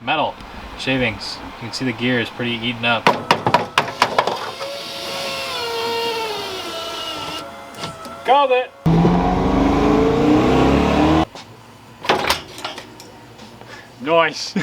Metal shavings. You can see the gear is pretty eaten up. Called it! Nice!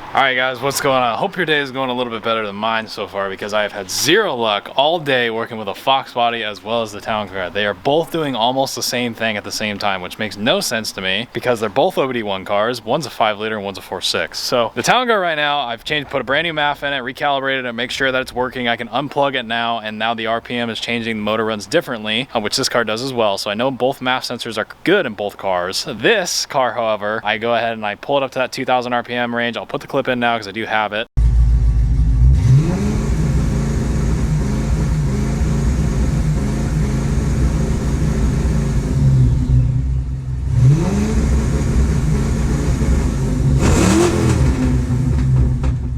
Alright guys, what's going on? I hope your day is going a little bit better than mine so far, because I have had zero luck all day working with a Fox body as well as the Town Car. They are both doing almost the same thing at the same time, which makes no sense to me because they're both OBD1 cars. One's a 5 liter and one's a 4.6. So the Town Car right now, I've put a brand new MAF in it, recalibrated it, make sure that it's working. I can unplug it now, and now the RPM is changing. The motor runs differently, which this car does as well. So I know both MAF sensors are good in both cars. This car, however, I go ahead and I pull it up to that 2000 RPM range. I'll put the clip in now because I do have it.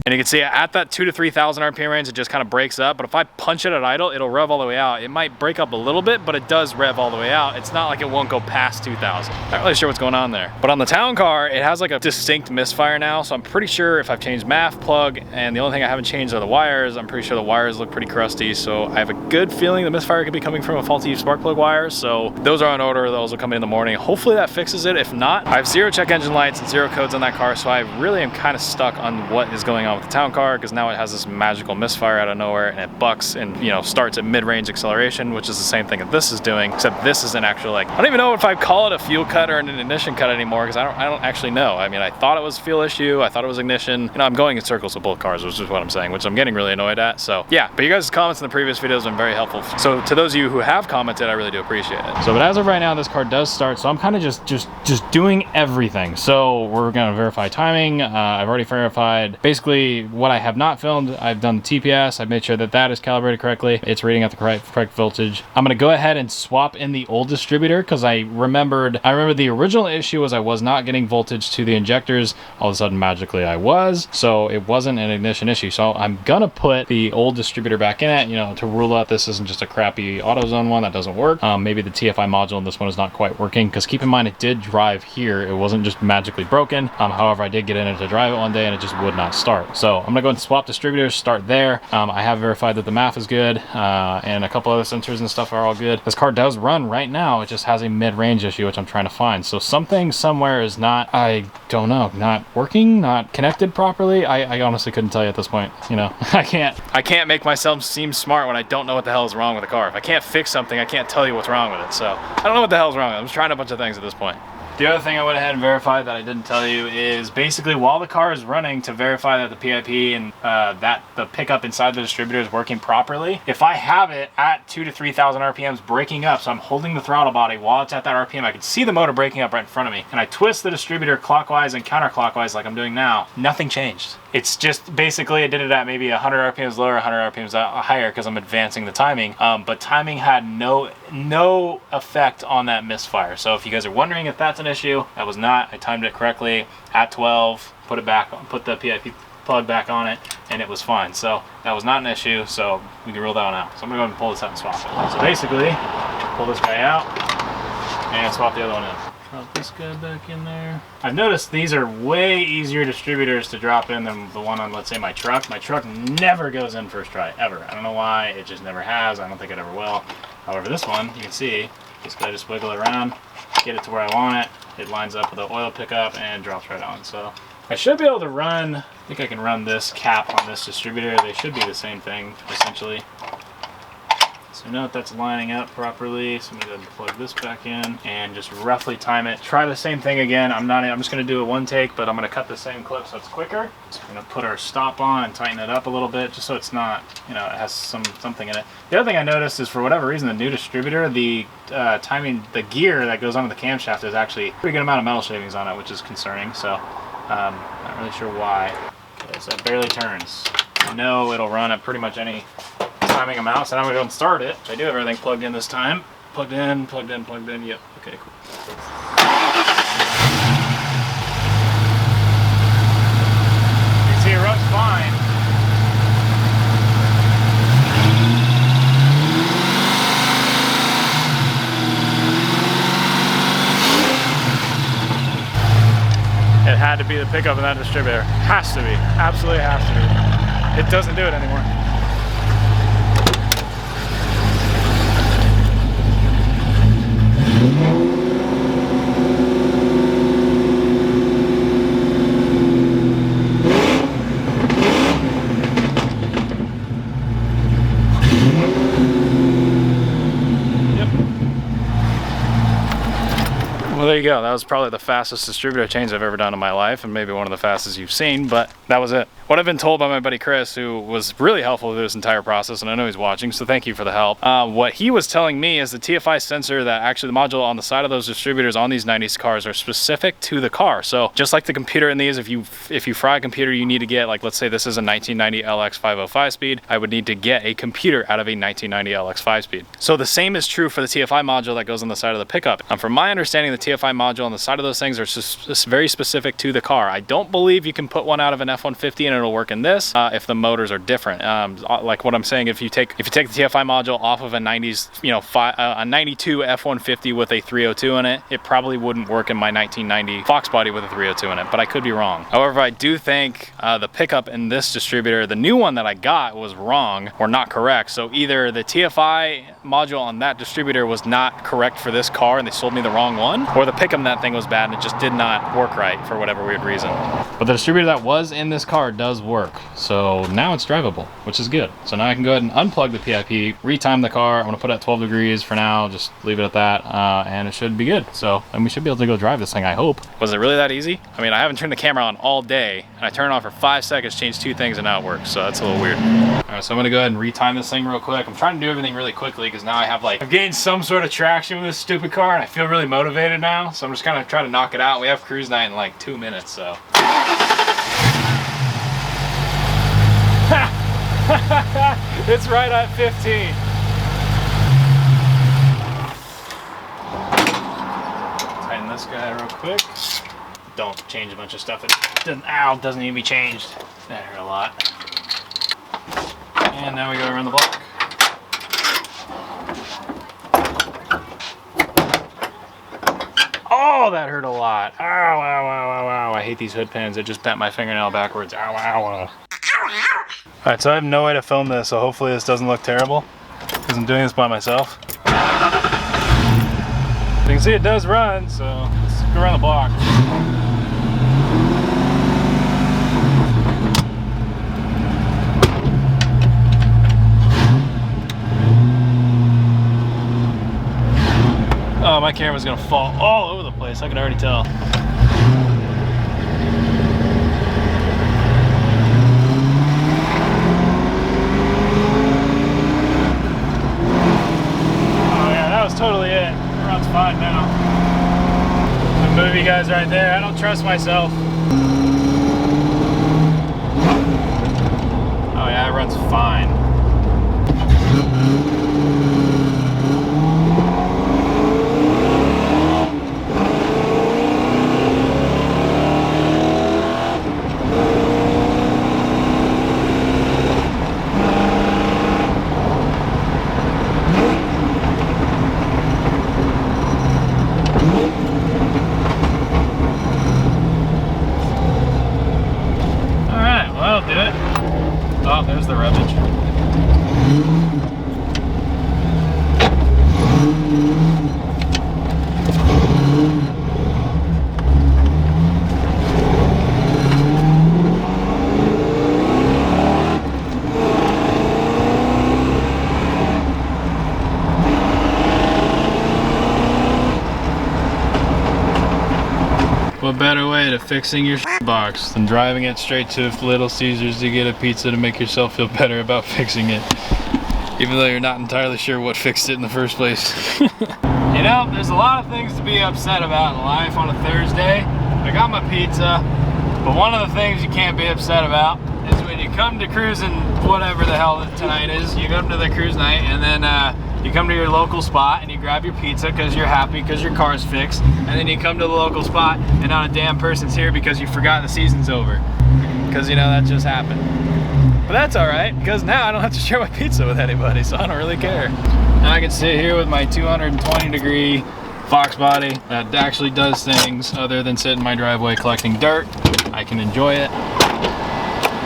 And you can see at that 2,000 to 3,000 RPM range, it just kind of breaks up. But if I punch it at idle, it'll rev all the way out. It might break up a little bit, but it does rev all the way out. It's not like it won't go past 2,000. Not really sure what's going on there. But on the Town Car, it has like a distinct misfire now. So I'm pretty sure if I've changed MAF, plug, and the only thing I haven't changed are the wires, I'm pretty sure the wires look pretty crusty. So I have a good feeling the misfire could be coming from a faulty spark plug wire. So those are on order. Those will come in the morning. Hopefully that fixes it. If not, I have zero check engine lights and zero codes on that car. So I really am kind of stuck on what is going on with the Town Car, because now it has this magical misfire out of nowhere, and it bucks and, you know, starts at mid-range acceleration, which is the same thing that this is doing, except this is an actual, like, I don't even know if I call it a fuel cut or an ignition cut anymore, because I don't actually know. I mean, I thought it was fuel issue, I thought it was ignition. You know, I'm going in circles with both cars, which is what I'm saying, which I'm getting really annoyed at. So yeah, but you guys' comments in the previous videos have been very helpful. So to those of you who have commented, I really do appreciate it. So, but as of right now, this car does start, so I'm kind of just doing everything. So we're gonna verify timing. I've already verified basically what I have not filmed. I've done the TPS. I've made sure that that is calibrated correctly. It's reading at the correct voltage. I'm gonna go ahead and swap in the old distributor, because I remember the original issue was I was not getting voltage to the injectors. All of a sudden, magically, I was. So it wasn't an ignition issue. So I'm gonna put the old distributor back in it, you know, to rule out this isn't just a crappy AutoZone one that doesn't work. Maybe the TFI module in this one is not quite working, because keep in mind, it did drive here. It wasn't just magically broken. However, I did get in it to drive it one day and it just would not start. So I'm gonna go and swap distributors, start there. I have verified that the MAF is good, and a couple other sensors and stuff are all good. This car does run right now. It just has a mid-range issue, which I'm trying to find. So something somewhere is not, I don't know, not working, not connected properly. I honestly couldn't tell you at this point. You know, I can't make myself seem smart when I don't know what the hell is wrong with the car. If I can't fix something, I can't tell you what's wrong with it. So I don't know what the hell's wrong with it. I'm just trying a bunch of things at this point. The other thing I went ahead and verified that I didn't tell you is basically while the car is running, to verify that the PIP and that the pickup inside the distributor is working properly. If I have it at 2,000 to 3,000 RPMs breaking up, so I'm holding the throttle body while it's at that RPM, I can see the motor breaking up right in front of me, and I twist the distributor clockwise and counterclockwise like I'm doing now, nothing changed. It's just basically I did it at maybe 100 RPMs lower, 100 RPMs higher, because I'm advancing the timing. But timing had no effect on that misfire. So if you guys are wondering if that's an issue, that was not. I timed it correctly at 12, put it back, put the PIP plug back on it, and it was fine. So that was not an issue, so we can rule that one out. So I'm gonna go ahead and pull this out and swap it. So basically, pull this guy out and swap the other one in. Drop this guy back in there. I've noticed these are way easier distributors to drop in than the one on, let's say, my truck. My truck never goes in first try, ever. I don't know why, it just never has. I don't think it ever will. However, this one, you can see, just wiggle it around, get it to where I want it. It lines up with the oil pickup and drops right on. So I should be able to run, I think I can run this cap on this distributor. They should be the same thing, essentially. So note that's lining up properly. So I'm going to plug this back in and just roughly time it. Try the same thing again. I'm just going to do a one take, but I'm going to cut the same clip so it's quicker. So we're going to put our stop on and tighten it up a little bit, just so it's not, you know, it has something in it. The other thing I noticed is, for whatever reason, the new distributor, the timing, the gear that goes onto the camshaft is actually a pretty good amount of metal shavings on it, which is concerning. So not really sure why. Okay, so it barely turns. I know it'll run at pretty much any timing amount, so now I'm going to go and start it. I do have everything plugged in this time. Plugged in, plugged in, plugged in. Yep. Okay, cool. You can see it runs fine. It had to be the pickup in that distributor. Has to be, absolutely has to be. It doesn't do it anymore. Well, there you go. That was probably the fastest distributor change I've ever done in my life, and maybe one of the fastest you've seen, but that was it. What I've been told by my buddy Chris, who was really helpful through this entire process, and I know he's watching, so thank you for the help. What he was telling me is the TFI sensor, that actually the module on the side of those distributors on these 90s cars are specific to the car. So just like the computer in these, if you fry a computer, you need to get, like, let's say this is a 1990 LX 505 speed, I would need to get a computer out of a 1990 LX 5 speed. So the same is true for the TFI module that goes on the side of the pickup. From my understanding, the TFI module on the side of those things are just very specific to the car. I don't believe you can put one out of an F-150 and it'll work in this if the motors are different. Like what I'm saying, if you take the TFI module off of a 90s, you know, a 92 F-150 with a 302 in it, it probably wouldn't work in my 1990 Fox body with a 302 in it, but I could be wrong. However, I do think the pickup in this distributor, the new one that I got, was wrong or not correct. So either the TFI module on that distributor was not correct for this car and they sold me the wrong one, or the pickup in that thing was bad and it just did not work right for whatever weird reason. But the distributor that was in this car does work. So now it's drivable, which is good. So now I can go ahead and unplug the PIP, retime the car. I'm gonna put it at 12 degrees for now, just leave it at that, and it should be good. So, and we should be able to go drive this thing, I hope. Was it really that easy? I mean, I haven't turned the camera on all day, and I turned it on for 5 seconds, changed 2 things, and now it works. So that's a little weird. All right, so I'm gonna go ahead and retime this thing real quick. I'm trying to do everything really quickly because now I've gained some sort of traction with this stupid car, and I feel really motivated now. So I'm just kind of trying to knock it out. We have cruise night in like 2 minutes, so. It's right at 15. Tighten this guy real quick. Don't change a bunch of stuff. It doesn't need to be changed. That hurt a lot. And now we go around the block. Oh, that hurt a lot. Ow, ow, ow, ow, ow. I hate these hood pins. It just bent my fingernail backwards. Ow, ow, ow. Alright, so I have no way to film this, so hopefully this doesn't look terrible, because I'm doing this by myself. You can see it does run, so let's go around the block. Oh, my camera's gonna fall all over the place, I can already tell. Totally it. It runs fine now. The movie guy's right there. I don't trust myself. Oh yeah, it runs fine. Oh, there's the rubbish. What better way to fixing your box than driving it straight to Little Caesars to get a pizza to make yourself feel better about fixing it, even though you're not entirely sure what fixed it in the first place. You know, there's a lot of things to be upset about in life on a Thursday. I got my pizza, but one of the things you can't be upset about is when you come to cruising, whatever the hell tonight is, you come to the cruise night and then you come to your local spot and you grab your pizza because you're happy because your car's fixed, and then you come to the local spot and not a damn person's here because you forgot the season's over. Because, you know, that just happened. But that's alright, because now I don't have to share my pizza with anybody, so I don't really care. Now I can sit here with my 220 degree Fox body that actually does things other than sit in my driveway collecting dirt. I can enjoy it.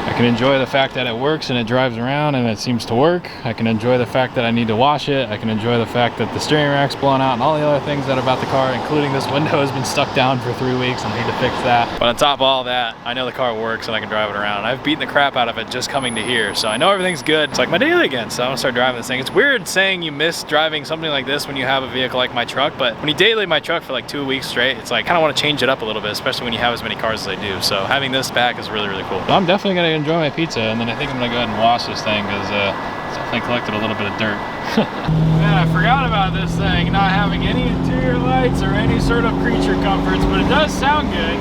I can enjoy the fact that it works and it drives around and it seems to work. I can enjoy the fact that I need to wash it. I can enjoy the fact that the steering rack's blown out and all the other things that are about the car, including this window has been stuck down for 3 weeks and I need to fix that. But on top of all that, I know the car works and I can drive it around. I've beaten the crap out of it just coming to here, so I know everything's good. It's like my daily again, so I'm gonna start driving this thing. It's weird saying you miss driving something like this when you have a vehicle like my truck, but when you daily my truck for like 2 weeks straight, it's like, I kind of want to change it up a little bit, especially when you have as many cars as I do. So having this back is really, really cool. So I'm definitely gonna enjoy my pizza, and then I think I'm gonna go ahead and wash this thing because it's definitely collected a little bit of dirt. Man, I forgot about this thing not having any interior lights or any sort of creature comforts, but it does sound good.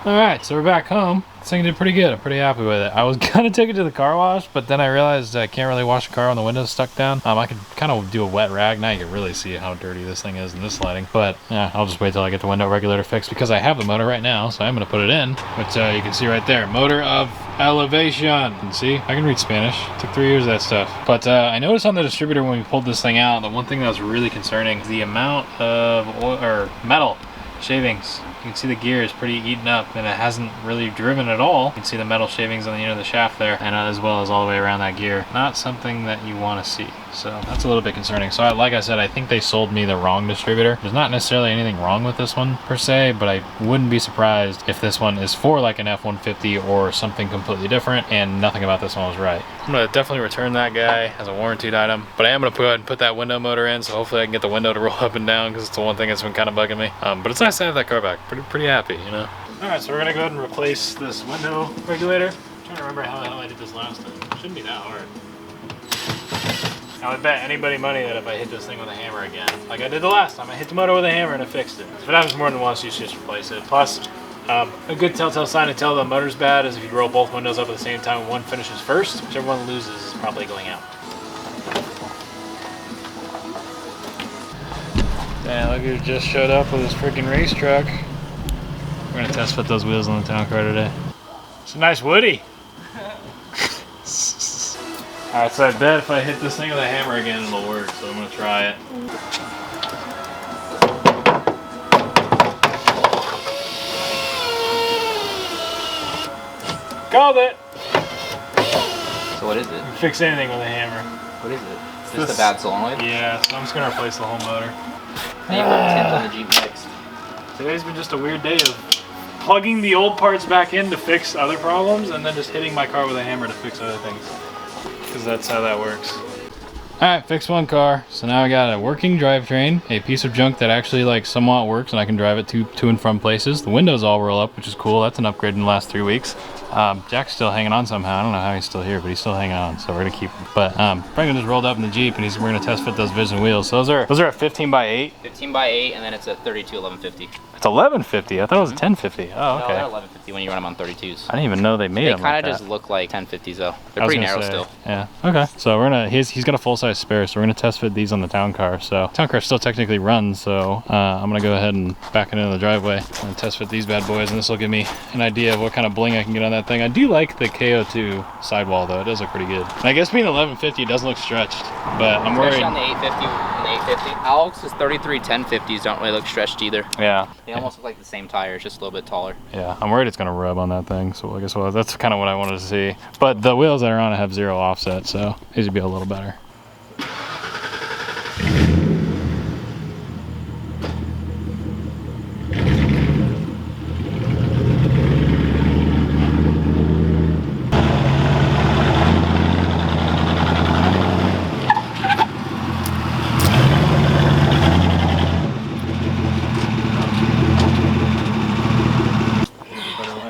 All right, so we're back home. This thing did pretty good. I'm pretty happy with it. I was gonna take it to the car wash, but then I realized I can't really wash a car when the window's stuck down. I could kind of do a wet rag. Now you can really see how dirty this thing is in this lighting. But yeah, I'll just wait till I get the window regulator fixed because I have the motor right now, so I'm gonna put it in. But you can see right there, motor of elevation. And see, I can read Spanish. It took 3 years of that stuff. But I noticed on the distributor when we pulled this thing out, the one thing that was really concerning is the amount of oil, or metal shavings. You can see the gear is pretty eaten up and it hasn't really driven at all. You can see the metal shavings on the end of the shaft there, and as well as all the way around that gear. Not something that you want to see. So that's a little bit concerning. So like I said, I think they sold me the wrong distributor. There's not necessarily anything wrong with this one per se, but I wouldn't be surprised if this one is for like an F-150 or something completely different, and nothing about this one was right. I'm gonna definitely return that guy as a warranted item, but I am gonna go ahead and put that window motor in, so hopefully I can get the window to roll up and down because it's the one thing that's been kind of bugging me. But it's nice to have that car back. Pretty happy, you know? All right, so we're gonna go ahead and replace this window regulator. I'm trying to remember how the hell I did this last time. It shouldn't be that hard. I would bet anybody money that if I hit this thing with a hammer again, like I did the last time, I hit the motor with a hammer and it fixed it. If it happens more than once, you should just replace it. Plus, a good telltale sign to tell the motor's bad is if you roll both windows up at the same time and one finishes first, whichever one loses is probably going out. Man, look who just showed up with his freaking race truck. We're gonna test fit those wheels on the town car today. It's a nice Woody. Alright, so I bet if I hit this thing with a hammer again, it'll work, so I'm gonna try it. Called it! So what is it? You fix anything with a hammer. What is it? Is this a bad solenoid? Yeah, so I'm just gonna replace the whole motor. I need a tint on the Jeep next. Today's been just a weird day of plugging the old parts back in to fix other problems and then just hitting my car with a hammer to fix other things. Because that's how that works. Alright, fixed one car. So now I got a working drivetrain, a piece of junk that actually like somewhat works and I can drive it to and from places. The windows all roll up, which is cool. That's an upgrade in the last 3 weeks. Jack's still hanging on somehow. I don't know how he's still here, but he's still hanging on, so we're gonna keep him. But Franklin just rolled up in the Jeep and we're gonna test fit those Vision wheels. So those are a 15 by 8? 15 by 8, and then it's a 32 1150. It's 1150. I thought it was a 1050. Oh, okay. No, they're 1150 when you run them on 32s. I didn't even know they made them. They kind like of just look like 1050s though. They're pretty narrow still. Yeah. Okay. So we're gonna he's got a full size spare, so we're gonna test fit these on the town car. So town car still technically runs, so I'm gonna go ahead and back it into the driveway and test fit these bad boys, and this will give me an idea of what kind of bling I can get on that thing. I do like the KO2 sidewall though. It does look pretty good. And I guess being 1150 it doesn't look stretched, but I'm worried. Especially on the 850 and the 850. Alex's 33 1050s don't really look stretched either. Yeah. They almost look like the same tires, just a little bit taller. Yeah, I'm worried it's gonna rub on that thing. So I guess that's kind of what I wanted to see. But the wheels that are on it have 0 offset, so these would be a little better.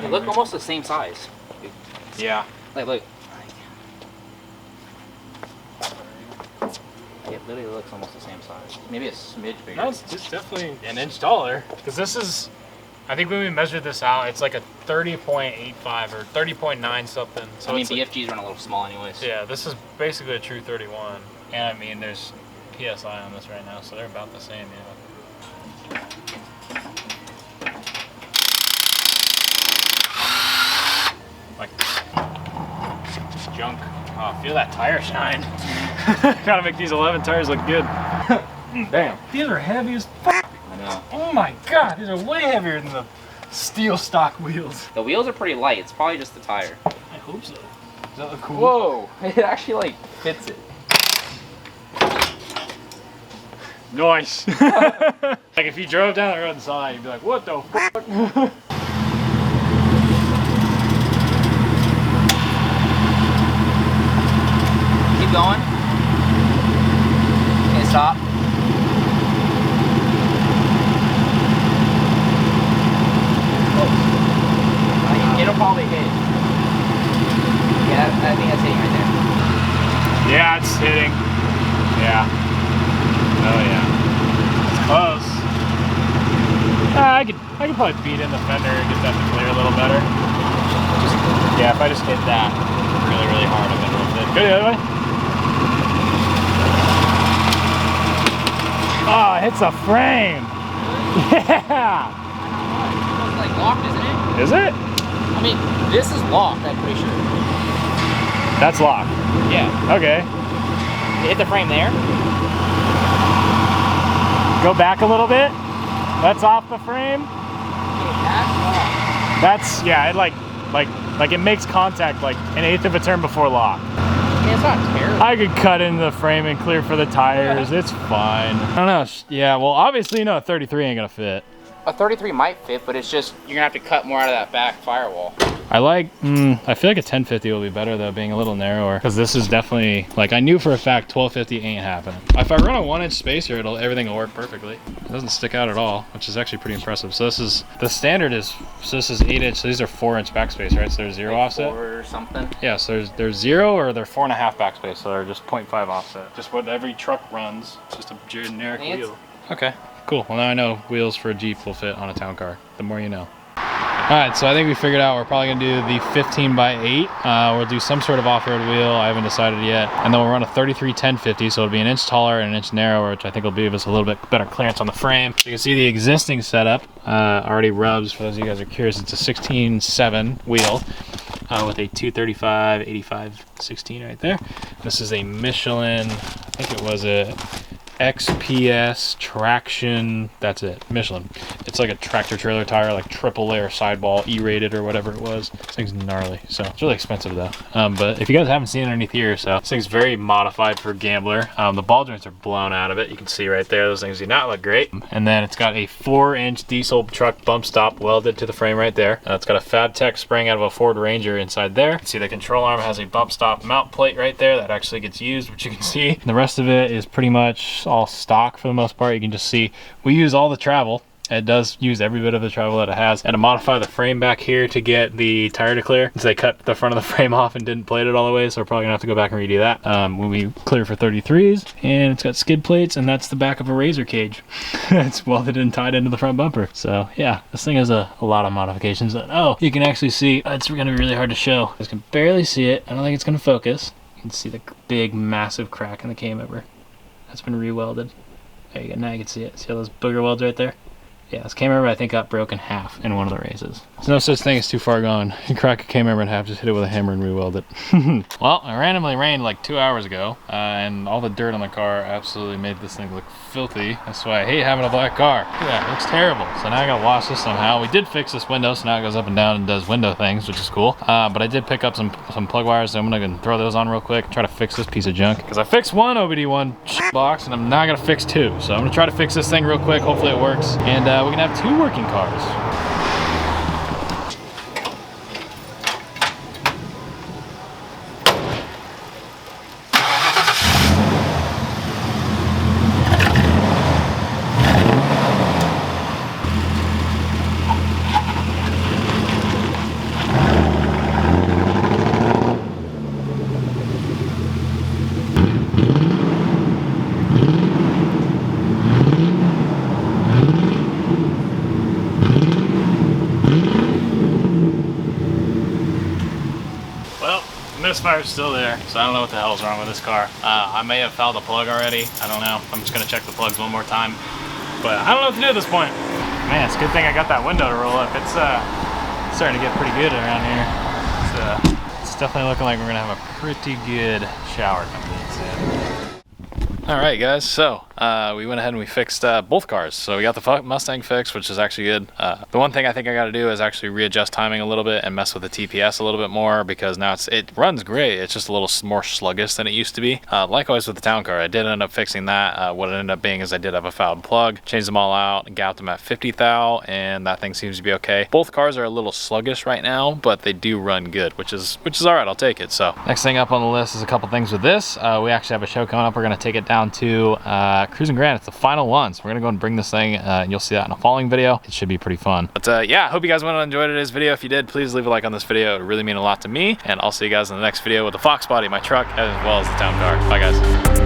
They look almost the same size. Yeah. Like, look. It literally looks almost the same size. Maybe a smidge bigger. No, it's definitely an inch taller. Because this is, I think when we measured this out, it's like a 30.85 or 30.9 something. So I mean, it's BFGs run a little small anyways. Yeah, this is basically a true 31. And I mean, there's PSI on this right now, so they're about the same, yeah. Like, junk. Oh, feel that tire shine. Gotta make these 11 tires look good. Damn. These are heavy as fuck. I know. Oh my god, these are way heavier than the steel stock wheels. The wheels are pretty light. It's probably just the tire. I hope so. Does that look cool? Whoa! It actually like fits it. Nice. Like if you drove down the road and saw that, you'd be like, what the fuck? Keep going. Okay, stop. It'll probably hit. Yeah, I think that's hitting right there. Yeah, it's hitting. Yeah. Oh yeah. It's close. I could probably beat in the fender and get that to clear a little better. Yeah, if I just hit that really, really hard, I bet it'll fit. Go the other way. Oh, it hits the frame. Yeah. It's like locked, isn't it? Is it? I mean, this is locked, I'm pretty sure. That's locked. Yeah. Okay. You hit the frame there. Go back a little bit. That's off the frame. Okay, that's locked. That's, yeah, it like it makes contact like an eighth of a turn before lock. I mean, it's not terrible. I could cut into the frame and clear for the tires. It's fine. I don't know. Yeah, well, obviously, you know, a 33 ain't gonna fit. A 33 might fit, but it's just, you're gonna have to cut more out of that back firewall. I like, I feel like a 1050 will be better though, being a little narrower. Because this is definitely, like I knew for a fact 1250 ain't happening. If I run a 1-inch spacer, everything will work perfectly. It doesn't stick out at all, which is actually pretty impressive. So this is, the standard is, so this is 8-inch, so these are 4-inch backspace, right? So there's 0 like offset? 4 or something. Yeah, so there's 0 or they're 4.5 backspace, so they're just 0.5 offset. Just what every truck runs, it's just a generic wheel. Okay, cool. Well, now I know wheels for a Jeep will fit on a town car. The more you know. All right, so I think we figured out we're probably gonna do the 15x8. We'll do some sort of off-road wheel. I haven't decided yet. And then we'll run a 33 1050, so it'll be an inch taller and an inch narrower, which I think will give us a little bit better clearance on the frame. You can see the existing setup already rubs. For those of you guys who are curious, it's a 16.7 wheel with a 235 85 16 right there. This is a Michelin, I think it was a XPS traction, that's it, Michelin. It's like a tractor trailer tire, like triple layer sidewall, E-rated or whatever it was. This thing's gnarly, so it's really expensive though. But if you guys haven't seen it underneath here, so this thing's very modified for gambler. The ball joints are blown out of it. You can see right there, those things do not look great. And then it's got a 4-inch diesel truck bump stop welded to the frame right there. It's got a FabTech spring out of a Ford Ranger inside there. You can see the control arm has a bump stop mount plate right there that actually gets used, which you can see. And the rest of it is pretty much all stock for the most part. You can just see we use all the travel. It does use every bit of the travel that it has. And to modify the frame back here to get the tire to clear, so they cut the front of the frame off and didn't plate it all the way, so we're probably gonna have to go back and redo that when we clear for 33s. And it's got skid plates, and that's the back of a razor cage. It's welded and tied into the front bumper. So yeah, this thing has a lot of modifications that, oh, you can actually see, it's gonna be really hard to show. You guys can barely see it. I don't think it's gonna focus. You can see the big, massive crack in the K-member. That's been re-welded. There you go, now you can see it. See all those booger welds right there? Yeah, this K-member I think got broken in half in one of the races. There's no such thing as too far gone. You crack a K-member in half, just hit it with a hammer and re-weld it. Well, it randomly rained like 2 hours ago, and all the dirt on the car absolutely made this thing look filthy. That's why I hate having a black car. Look at that, it looks terrible. So now I gotta wash this somehow. We did fix this window, so now it goes up and down and does window things, which is cool. But I did pick up some plug wires, so I'm gonna throw those on real quick, try to fix this piece of junk. Because I fixed one OBD1 box, and I'm now gonna fix 2. So I'm gonna try to fix this thing real quick, hopefully it works. And we can have 2 working cars. Misfire's still there, so I don't know what the hell's wrong with this car. I may have fouled the plug already. I don't know. I'm just gonna check the plugs one more time. But I don't know what to do at this point. Man, it's a good thing I got that window to roll up. It's starting to get pretty good around here. It's definitely looking like we're gonna have a pretty good shower coming in soon. All right, guys, so we went ahead and we fixed both cars. So we got the Mustang fixed, which is actually good. The one thing I think I got to do is actually readjust timing a little bit and mess with the TPS a little bit more, because now it runs great. It's just a little more sluggish than it used to be. Likewise with the town car, I did end up fixing that. What it ended up being is I did have a fouled plug, changed them all out, and gapped them at 50 thou, and that thing seems to be okay. Both cars are a little sluggish right now, but they do run good, which is all right. I'll take it. So next thing up on the list is a couple things with this. We actually have a show coming up. We're gonna take it down to Cruising Grand. It's the final one, so we're gonna go and bring this thing, and you'll see that in a following video. It should be pretty fun. But yeah, I hope you guys went and enjoyed today's video. If you did, please leave a like on this video. It would really mean a lot to me, and I'll see you guys in the next video with the Fox body, my truck, as well as the town car. Bye, guys.